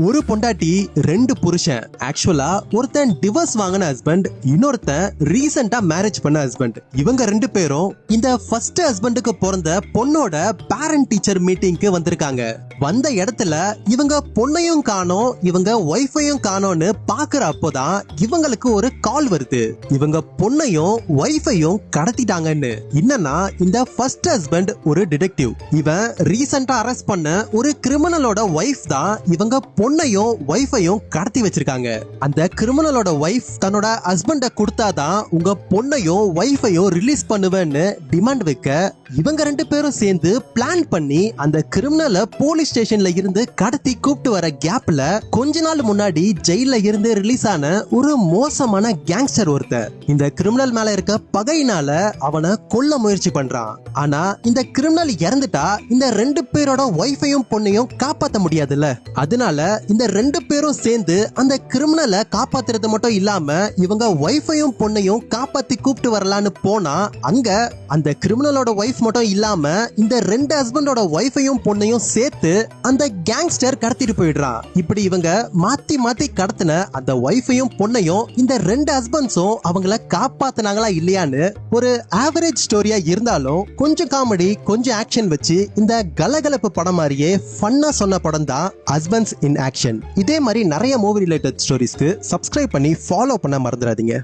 ஒரு பொண்டாட்டி ரெண்டு புருஷன். ஆக்சுவலா ஒருத்தன் டிவோர்ஸ் வாங்கின ஹஸ்பண்ட், இன்னொருத்தன் ரீசெண்டா மேரேஜ் பண்ண ஹஸ்பண்ட். இவங்க ரெண்டு பேரும் இந்த ஃபர்ஸ்ட் ஹஸ்பண்டுக்கு பிறந்த பொண்ணோட பேரண்ட் டீச்சர் மீட்டிங்க்கு வந்திருக்காங்க. வந்த இடத்துல இவங்க பொண்ணையும் காணோம், இவங்க ஒய்ஃபையும் காணோம்னு பாக்குற அப்போதான் இவங்களுக்கு ஒரு கால் வருது. இவங்க பொண்ணையும் ஒய்ஃபையும் கடத்திட்டாங்கன்னு. என்னன்னா, இந்த ஃபர்ஸ்ட் ஹஸ்பண்ட் ஒரு டிடெக்டிவ். இவன் ரீசெண்டா அரெஸ்ட் பண்ண ஒரு கிரிமினலோட ஒய்ஃப் தான் இவங்க பொண்ணையும் ஒய்ஃபையும் கடத்தி வச்சிருக்காங்க. அந்த கிரிமினலோட ஒய்ஃப் தன்னோட ஹஸ்பண்ட கொடுத்தாதான் உங்க பொண்ணையும் ஒய்ஃபையும் ரிலீஸ் பண்ணுவேன்னு டிமாண்ட் வைக்க, இவங்க ரெண்டு பேரும் சேர்ந்து பிளான் பண்ணி அந்த கிரிமினலை போலீஸ் ஸ்டேஷன்ல இருந்து கடத்தி கூப்பிட்டு வர கேப்ல கொஞ்ச நாள் முன்னாடி ஜெயில இருந்து ரிலீஸ் ஆன ஒரு மோசமான கேங்ஸ்டர் ஒருத்தர் இந்த கிரிமினல் மேல இருக்க பகையினால அவனை கொல்ல முயற்சி பண்றான். ஆனா இந்த கிரிமினல் இறந்துட்டா இந்த ரெண்டு பேரோட ஒய்ஃபையும் பொண்ணையும் காப்பாற்ற முடியாதுல்ல. அதனால இந்த ரெண்டு பேரும் சேர்ந்து அந்த கிரிமினலை காப்பாத்துறது மட்டும் இல்லாம இவங்க ஒய்ஃபையும் பொண்ணையும் காப்பாத்தி கூப்பிட்டு வரலான்னு போனா, அங்க அந்த கிரிமினலோட ஒய்ஃப் மட்டும் இல்லாம இந்த ரெண்டு ஹஸ்பண்டோட ஒய்ஃபையும் பொண்ணையும் சேர்த்து அந்த கேங்ஸ்டர் கடத்திட்டு போயிடுறான். இப்படி இவங்க மாத்தி மாத்தி கடத்தின அந்த ஒய்ஃபையும் பொண்ணையும் இந்த ரெண்டு ஹஸ்பண்ட்ஸும் அவங்கள காப்பாத்தினாங்களா இல்லையான்னு ஒரு ஆவரேஜ் ஸ்டோரியா இருந்தாலும் கொஞ்சம் காமெடி கொஞ்சம் ஆக்ஷன் வச்சு இந்த கலகலப்பு படம் மாதிரியே ஃபன்னா சொன்ன படம் தான் ஹஸ்பண்ட்ஸ் இன் ஆக்ஷன். இதே மாதிரி நிறைய மூவி ரிலேட்டட் ஸ்டோரிஸ்க்கு சப்ஸ்கிரைப் பண்ணி ஃபாலோ பண்ண மறந்துடாதீங்க.